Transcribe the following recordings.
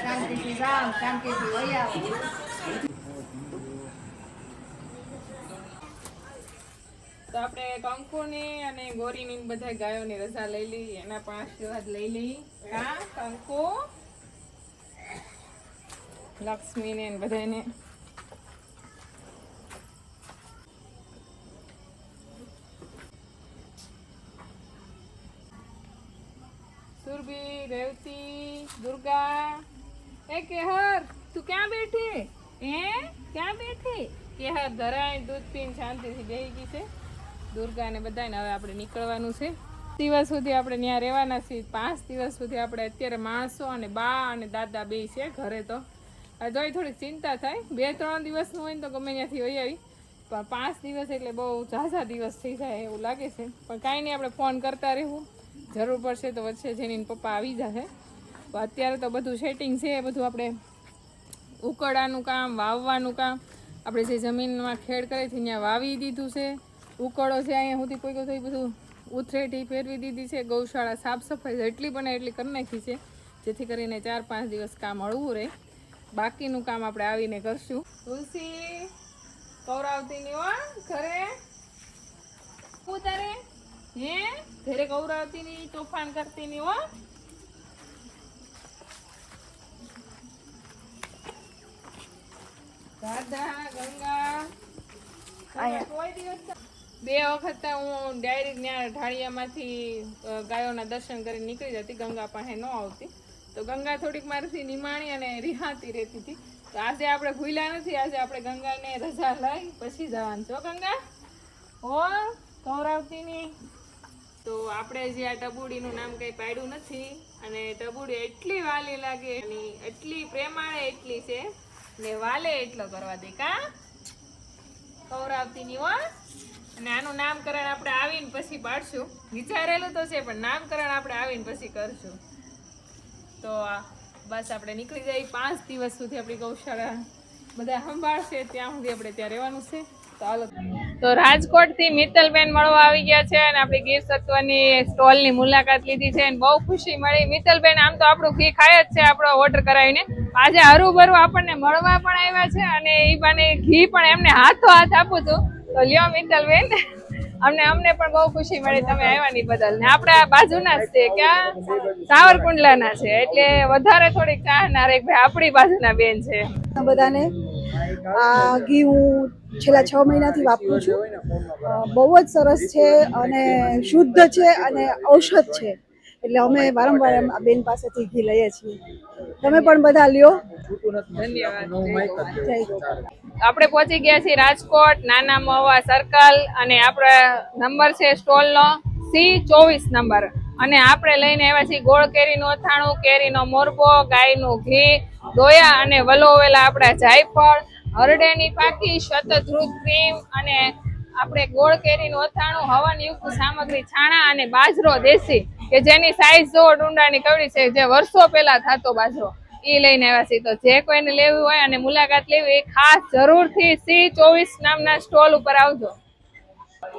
શાંતિથી જાઓ, શાંતિથી વહી આવો. તો આપણે કંકુની અને ગોરીની બધા ગાયોની રજા લઈ લઈ, એના પણ આશીર્વાદ લઈ લઈ. હા કંકુ, લક્ષ્મીને બધાને સુરભી, રેવતી, દુર્ગા. એ કેહર તું ક્યાં બેઠી? ક્યાં બેઠી? કેહર ધરાય દૂધ પીને શાંતિથી બેહી ગઈ છે. દુર્ગા ને બધાને હવે આપણે નીકળવાનું છે. દિવસ સુધી આપણે ત્યાં રહેવાના છીએ. 5 દિવસ સુધી આપણે અત્યારે માણસો અને બા અને દાદા બે છે ઘરે. તો જોઈ થોડીક ચિંતા થાય. 2-3 દિવસનું હોય ને તો ગમે ત્યાંથી વહી આવી, પણ 5 દિવસ એટલે બહુ ઝાઝા દિવસ થઈ જાય એવું લાગે છે. પણ કાંઈ નહીં, આપણે ફોન કરતા રહેવું. જરૂર પડશે તો વચ્ચે જેની પપ્પા આવી જશે. તો અત્યારે તો બધું સેટિંગ છે. બધું આપણે ઉકળાનું કામ, વાવવાનું કામ, આપણે જે જમીનમાં ખેડ કરે છે ત્યાં વાવી દીધું છે. ઉકળો છે અહીંયા સુધી કોઈ તો બધું ઉથરેટી ફેરવી દીધી છે. ગૌશાળા સાફ સફાઈ જેટલી બને એટલી કરી નાખી છે, જેથી કરીને 4-5 દિવસ કામ હળવું રહે. બાકીનું કામ આપણે આવીને કરશું. તુલસી કૌરાવતીની હો ઘરે ઉતારે ઘરે કૌરાવતીની તોફાન કરતીની હો. રાધા ગંગા કોઈ દિવસ 2 વખત હું ડાયરેક્ટ ત્યાં ઢાળિયામાંથી ગાયોના દર્શન કરીને નીકળી જતી. ગંગા પાસે ન આવતી, તો ગંગા થોડીક મારાથી નિમાણી અને રિહાતી રહેતી હતી. તો આજે આપણે ભૂલ્યા નથી. આજે આપણે ગંગાને રજા લઈ પછી જવાનું છો. ગંગા હો કૌરાવતીની. તો આપણે જે આ ટબુડીનું નામ કંઈ પાડ્યું નથી, અને ટબુડી એટલી વાલી લાગે, એટલી પ્રેમાળે એટલી છે ને વાલે એટલો કરવા દે. કા કૌરાવતીની હો. અને આનું નામકરણ આપણે આવીને પછી પાડશું. વિચારેલું તો છે, પણ નામકરણ આપણે આવીને પછી કરશું. તો બસ આપણે નીકળી જઈએ. 5 દિવસ સુધી આપણી ગૌશાળા બધા સંભાળશે, ત્યાં સુધી આપણે ત્યાં રહેવાનું છે. તો રાજકોટથી મિત્તલબેન મળવા આવી ગયા છે અને આપણી ગીર સત્વની સ્ટોલની મુલાકાત લીધી છે અને બહુ ખુશી મળી. મિત્તલબેન આમ તો આપણું ઘી ખાય જ છે આપણો ઓર્ડર કરાવીને. આજે હરુભરું આપણને મળવા પણ આવ્યા છે અને એ બાને ઘી પણ એમને હાથો હાથ આપું છું. તો લ્યો મિત્તલબેન, અમને પણ બહુ ખુશી મળી તમે આવ્યા ની બદલ. ને આપણે આ બાજુના જ છે, ક્યાં સાવરકુંડલાના છે, એટલે વધારે થોડીક ચાહના રે ભાઈ આપણી બાજુના બેન છે. બધાને આ ઘી હું છેલ્લા 6 મહિનાથી વાપરું છું. બહુ જ સરસ છે અને શુદ્ધ છે અને ઔષધ છે, એટલે અમે વારંવાર આ બેન પાસેથી ઘી લઈએ છીએ. તમે પણ બધા લ્યો. ધન્યવાદ. આપણે પહોંચી ગયા છીએ રાજકોટ નાના મહુવા સર્કલ, અને આપણા નંબર છે સ્ટોલનો C24 નંબર. અને આપણે લઈને આવ્યા છીએ ગોળ કેરીનું અથાણું, કેરીનો મોરબો, ગાયનું ઘી, દોયા અને વલોવેલા આપણા જાયફળ, હરડેની પાકી, શતદ્રુત ક્રીમ, અને આપણે ગોળ કેરીનું અથાણું, હવનયુક્ત સામગ્રી, છાણા અને બાજરો દેશી, કે જેની સાઈઝ જો ડુંડાની કવડી છે, જે વર્ષો પહેલા થતો બાજરો, એ લઈને આવ્યા છીએ. તો જે કોઈને લેવું હોય અને મુલાકાત લેવી, એ ખાસ જરૂરથી C24 નામના સ્ટોલ ઉપર આવજો.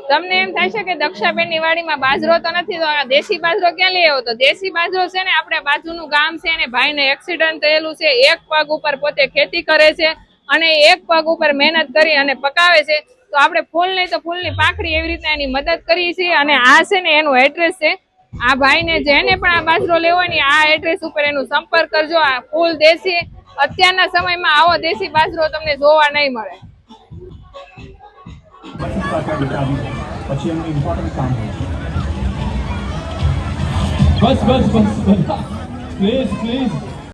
તમને એમ થાય છે કે દક્ષાબેનની વાડીમાં બાજરો તો નથી, તો દેશી બાજરો ક્યાં લઈ આવ્યો? તો દેશી બાજરો છે ને, આપણે બાજુનું ગામ છે ને, ભાઈને એક્સિડન્ટ થયેલું છે, એક પગ ઉપર પોતે ખેતી કરે છે અને એક પગ ઉપર મહેનત કરી અને પકાવે છે. તો આપણે ફૂલ નહીં તો ફૂલની પાંખડી એવી રીતના એની મદદ કરીએ છીએ. અને આ છે ને એનું એડ્રેસ છે. આ ભાઈને જેને પણ આ બાજરો લેવો હોય ને, આ એડ્રેસ ઉપર એનું સંપર્ક કરજો. આ ફૂલ દેશી, અત્યારના સમયમાં આવો દેશી બાજરો તમને જોવા નહીં મળે. પછી એમનું ઇમ્પોર્ટન્ટ કામ હોય છે. બસ પ્લીઝ